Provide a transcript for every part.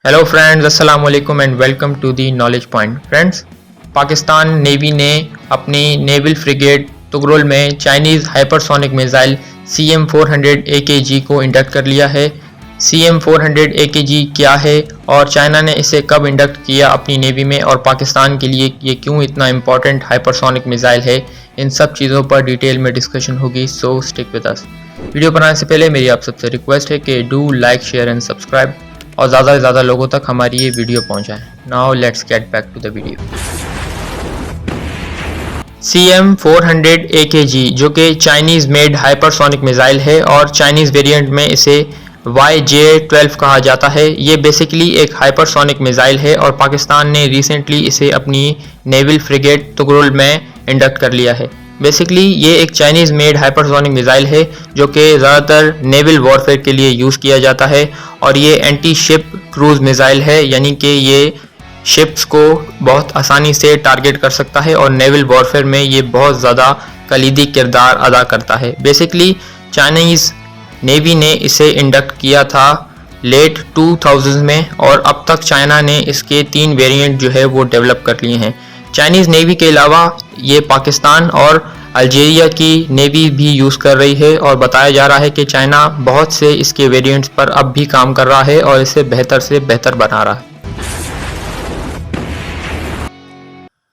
Hello friends, अस्सलाम वालेकुम and welcome to the knowledge point. Friends, Pakistan navy ने अपनी नेवल फ्रिगेट तुगरुल में Chinese hypersonic missile CM-400 AKG को इंडक्ट कर लिया है। CM-400 AKG क्या है और चाइना ने इसे कब इंडक्ट किया अपनी नेवी में और पाकिस्तान के लिए ये क्यों इतना इम्पॉर्टेंट हाइपरसोनिक मिसाइल है, इन सब चीज़ों पर डिटेल में डिस्कशन होगी। सो स्टिक विद अस। वीडियो बनाने से पहले मेरी आप सबसे रिक्वेस्ट है कि do like, share and subscribe और ज़्यादा से ज़्यादा लोगों तक हमारी ये वीडियो पहुंचाएं। Now let's get back to the video. CM-400 AKG जो कि चाइनीज़ मेड हाइपरसोनिक मिसाइल है और चाइनीज़ वेरिएंट में इसे YJ-12 कहा जाता है। ये बेसिकली एक हाइपरसोनिक मिसाइल है और पाकिस्तान ने रिसेंटली इसे अपनी नेवल फ्रिगेट तुगरुल में इंडक्ट कर लिया है। बेसिकली ये एक चाइनीज़ मेड हाइपरसोनिक मिसाइल है जो कि ज़्यादातर नेवल वॉरफेयर के लिए यूज़ किया जाता है और ये एंटी शिप क्रूज़ मिसाइल है, यानी कि ये शिप्स को बहुत आसानी से टारगेट कर सकता है और नेवल वॉरफेयर में ये बहुत ज़्यादा कलीदी किरदार अदा करता है। बेसिकली चाइनीज़ नेवी ने इसे इंडक्ट किया था लेट 2000 में और अब तक चाइना ने इसके 3 वेरिएंट जो है वो डेवलप कर लिए हैं। चाइनीज़ नेवी के अलावा ये पाकिस्तान और अल्जीरिया की नेवी भी यूज़ कर रही है और बताया जा रहा है कि चाइना बहुत से इसके वेरिएंट्स पर अब भी काम कर रहा है और इसे बेहतर से बेहतर बना रहा है।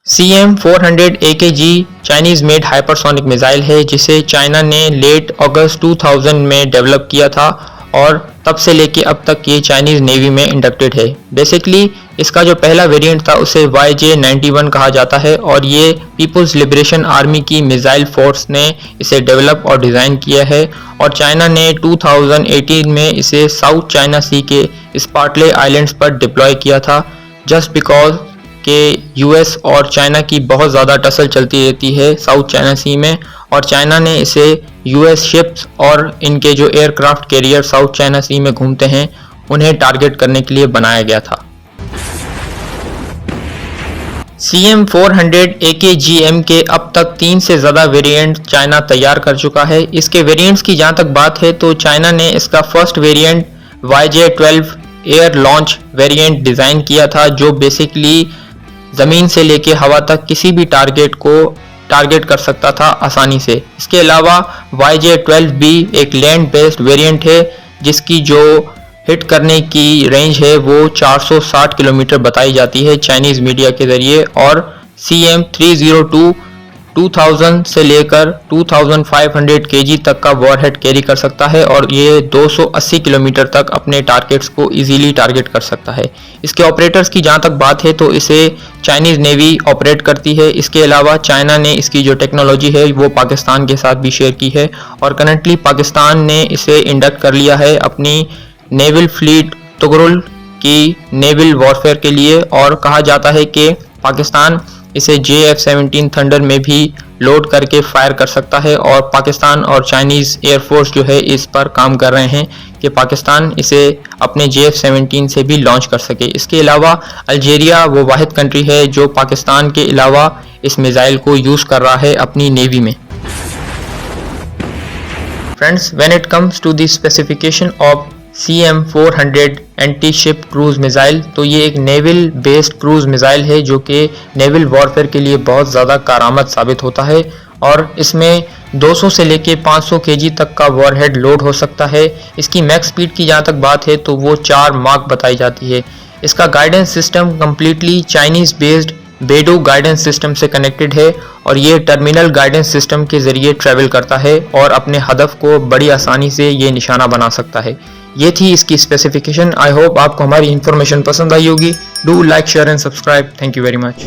CM-400 AKG Chinese made hypersonic missile है जिसे चाइना ने लेट अगस्त 2000 में डेवलप किया था और तब से लेके अब तक ये चाइनीज़ नेवी में इंडक्टेड है। बेसिकली इसका जो पहला वेरिएंट था उसे YJ-91 कहा जाता है और ये पीपल्स लिबरेशन आर्मी की मिसाइल फोर्स ने इसे डेवलप और डिज़ाइन किया है और चाइना ने 2018 में इसे साउथ चाइना सी के स्पार्टले आइलैंड्स पर डिप्लॉय किया था, जस्ट बिकॉज के US और चाइना की बहुत ज़्यादा टसल चलती रहती है साउथ चाइना सी में और चाइना ने इसे US शिप्स और इनके जो एयरक्राफ्ट कैरियर साउथ चाइना सी में घूमते हैं उन्हें टारगेट करने के लिए बनाया गया था। CM-400 AKGM के अब तक 3 से ज़्यादा वेरिएंट चाइना तैयार कर चुका है। इसके वेरिएंट्स की जहाँ तक बात है तो चाइना ने इसका first variant YJ-12 air launch variant design किया था जो बेसिकली ज़मीन से लेके हवा तक किसी भी टारगेट को टारगेट कर सकता था आसानी से। इसके अलावा YJ-12 भी एक लैंड बेस्ड वेरिएंट है जिसकी जो हिट करने की रेंज है वो 460 किलोमीटर बताई जाती है चाइनीज़ मीडिया के ज़रिए और CM-302 2000 से लेकर 2500 kg तक का वॉरहेड कैरी कर सकता है और ये 280 किलोमीटर तक अपने टारगेट्स को इजीली टारगेट कर सकता है। इसके ऑपरेटर्स की जहाँ तक बात है तो इसे चाइनीज़ नेवी ऑपरेट करती है। इसके अलावा चाइना ने इसकी जो टेक्नोलॉजी है वो पाकिस्तान के साथ भी शेयर की है और करंटली पाकिस्तान ने इसे इंडक्ट कर लिया है अपनी नेवल फ्लीट तुगरुल की नेवल वॉरफेयर के लिए और कहा जाता है कि पाकिस्तान इसे JF-17 थंडर में भी लोड करके फायर कर सकता है और पाकिस्तान और चाइनीज़ एयरफोर्स जो है इस पर काम कर रहे हैं कि पाकिस्तान इसे अपने JF-17 से भी लॉन्च कर सके। इसके अलावा अल्जीरिया वो वाहिद कंट्री है जो पाकिस्तान के अलावा इस मिसाइल को यूज़ कर रहा है अपनी नेवी में। Friends, when it comes to the specification of CM-400 anti ship cruise missile तो ये एक नेवल बेस्ड क्रूज़ मिसाइल है जो कि नेवल वॉरफेयर के लिए बहुत ज़्यादा कारआमद साबित होता है और इसमें 200 से लेके 500 kg तक का वॉरहेड लोड हो सकता है। इसकी मैक्स स्पीड की जहाँ तक बात है तो वो 4 माक बताई जाती है। इसका guidance system completely Chinese based Beidou guidance system से कनेक्टेड है और ये टर्मिनल गाइडेंस सिस्टम के ज़रिए ट्रैवल करता है और अपने हदफ को बड़ी आसानी से ये निशाना बना सकता है। ये थी इसकी स्पेसिफिकेशन। आई होप आपको हमारी इन्फॉर्मेशन पसंद आई होगी। Do like, share and subscribe. Thank you very much.